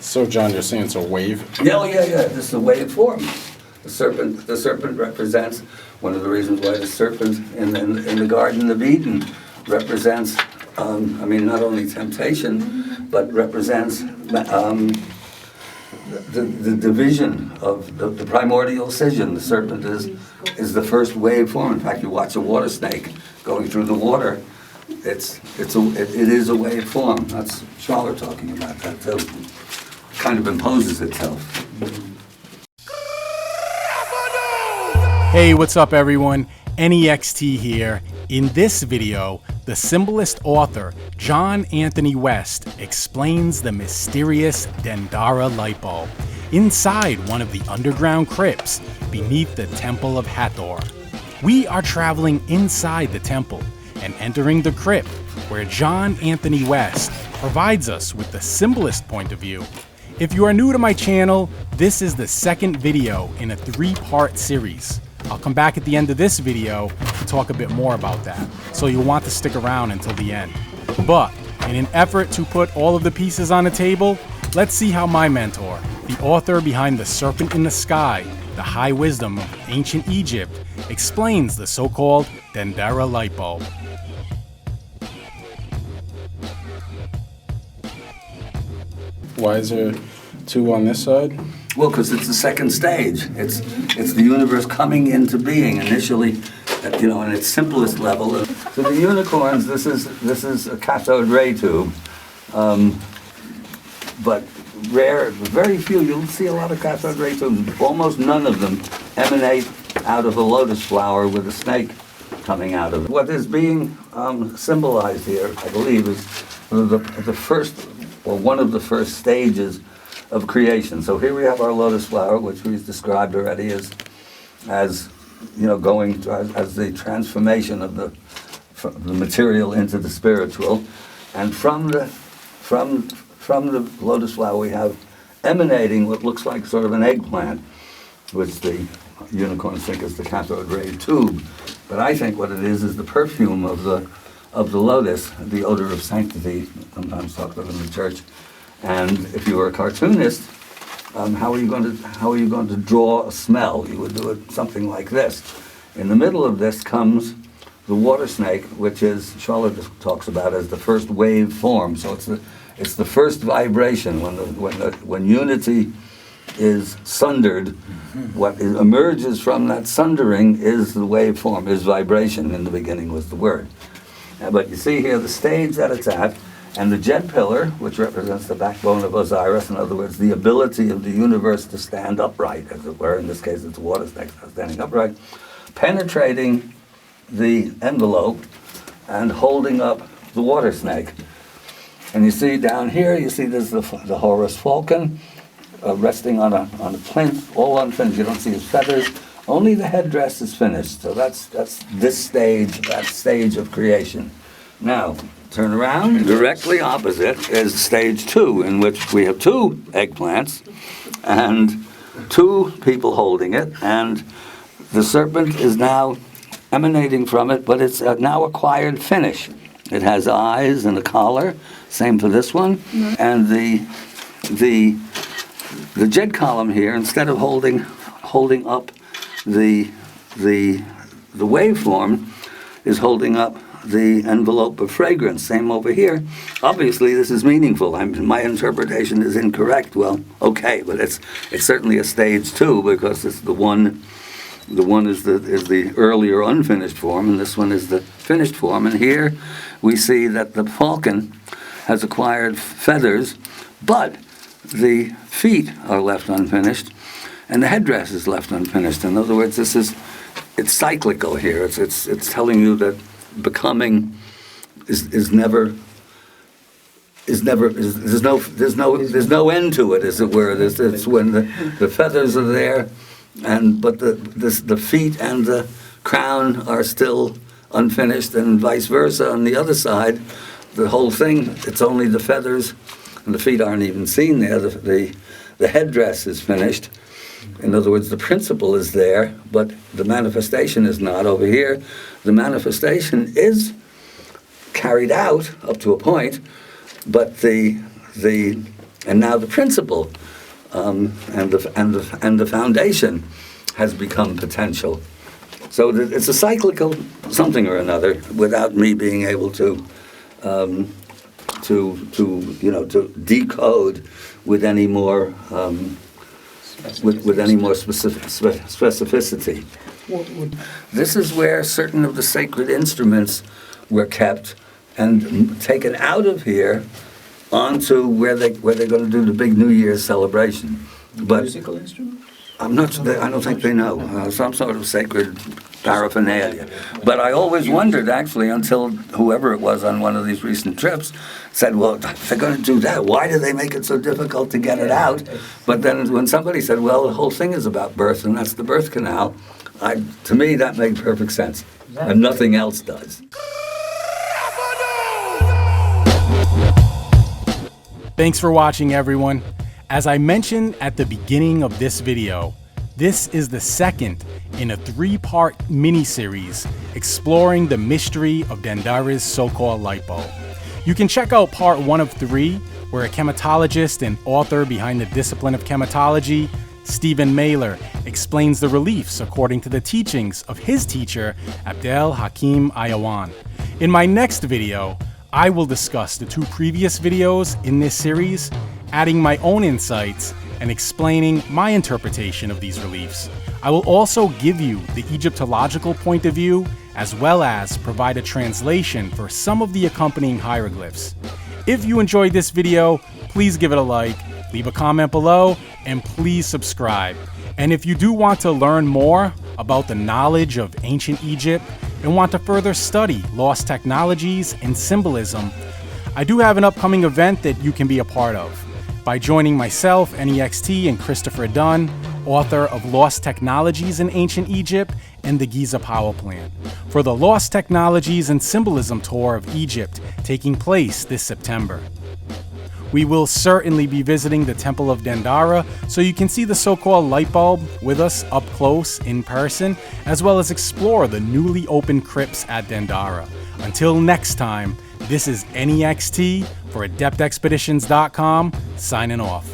So, John, you're saying it's a wave? Yeah, this is a wave form. The serpent represents, one of the reasons why the serpent in the Garden of Eden represents, not only temptation, but represents the division of the primordial scission. The serpent is the first wave form. In fact, you watch a water snake going through the water. It is a wave form. That's Scholar talking about that. So it kind of imposes itself. Hey, what's up everyone? Anyextee here. In this video, the symbolist author John Anthony West explains the mysterious Dendera Light Bulb inside one of the underground crypts beneath the Temple of Hathor. We are traveling inside the temple and entering the crypt where John Anthony West provides us with the symbolist point of view. If you are new to my channel, this is the second video in a 3-part series. I'll come back at the end of this video to talk a bit more about that, so you'll want to stick around until the end. But in an effort to put all of the pieces on the table, let's see how my mentor, the author behind The Serpent in the Sky, the high wisdom of ancient Egypt, explains the so-called Dendera Light Bulb. Why is there two on this side? Well, because it's the second stage. It's the universe coming into being initially, in its simplest level. So the unicorns, this is a cathode ray tube, but very few. You'll see a lot of cathode ray tubes. Almost none of them emanate out of a lotus flower with a snake coming out of it. What is being symbolized here, I believe, is the first, or one of the first stages of creation. So here we have our lotus flower, which we've described already as the transformation of the material into the spiritual, and from the lotus flower we have emanating what looks like sort of an eggplant, which the unicorns think is the cathode ray tube, but I think what it is the perfume of the lotus, the odor of sanctity, sometimes talked about in the church. And if you were a cartoonist, how are you going to draw a smell? You would do it something like this. In the middle of this comes the water snake, which is Charlotte talks about as the first wave form. So it's the first vibration when unity is sundered. What emerges from that sundering is the wave form, is vibration. In the beginning was the word. But you see here the stage that it's at. And the jet pillar, which represents the backbone of Osiris, in other words, the ability of the universe to stand upright, as it were, in this case it's a water snake standing upright, penetrating the envelope and holding up the water snake. And you see down here, you see there's the Horus falcon resting on a plinth, all unfinished. You don't see his feathers. Only the headdress is finished. So that's this stage, that stage of creation. Now, turn around. Directly opposite is stage 2, in which we have 2 eggplants and 2 people holding it, and the serpent is now emanating from it, but it's a now acquired finish. It has eyes and a collar, same for this one, and the jet column here, instead of holding up the waveform, is holding up the envelope of fragrance. Same over here. Obviously, this is meaningful. My interpretation is incorrect. Well, okay, but it's certainly a stage 2 because it's the one is the earlier unfinished form, and this one is the finished form. And here we see that the falcon has acquired feathers, but the feet are left unfinished, and the headdress is left unfinished. In other words, it's cyclical here. It's telling you that becoming there's no end to it, as it were. It's when the feathers are there, but the feet and the crown are still unfinished, and vice versa. On the other side, the whole thing, it's only the feathers, and the feet aren't even seen there. The headdress is finished. In other words, the principle is there, but the manifestation is not. Over here, the manifestation is carried out up to a point, but the And now the principle and the foundation has become potential. So it's a cyclical something or another, without me being able to decode with any more specificity. This is where certain of the sacred instruments were kept and taken out of here onto where they're going to do the big New Year's celebration. But Musical instruments? I don't think they know. Some sort of sacred paraphernalia. But I always wondered, actually, until whoever it was on one of these recent trips said, well, if they're going to do that, why do they make it so difficult to get it out? But then when somebody said, well, the whole thing is about birth, and that's the birth canal, to me, that made perfect sense. And nothing else does. Thanks for watching, everyone. As I mentioned at the beginning of this video, this is the second in a 3-part mini-series exploring the mystery of Dendera's so-called light bulb. You can check out part 1 of 3, where a chematologist and author behind the discipline of chematology, Stephen Mailer, explains the reliefs according to the teachings of his teacher, Abdel Hakim Ayawan. In my next video, I will discuss the 2 previous videos in this series, adding my own insights and explaining my interpretation of these reliefs. I will also give you the Egyptological point of view, as well as provide a translation for some of the accompanying hieroglyphs. If you enjoyed this video, please give it a like, leave a comment below, and please subscribe. And if you do want to learn more about the knowledge of ancient Egypt and want to further study lost technologies and symbolism, I do have an upcoming event that you can be a part of by joining myself, Anyextee, and Christopher Dunn, author of Lost Technologies in Ancient Egypt and the Giza Power Plant, for the Lost Technologies and Symbolism Tour of Egypt taking place this September. We will certainly be visiting the Temple of Dendera, so you can see the so-called light bulb with us up close in person, as well as explore the newly opened crypts at Dendera. Until next time, this is Anyextee for AdeptExpeditions.com, signing off.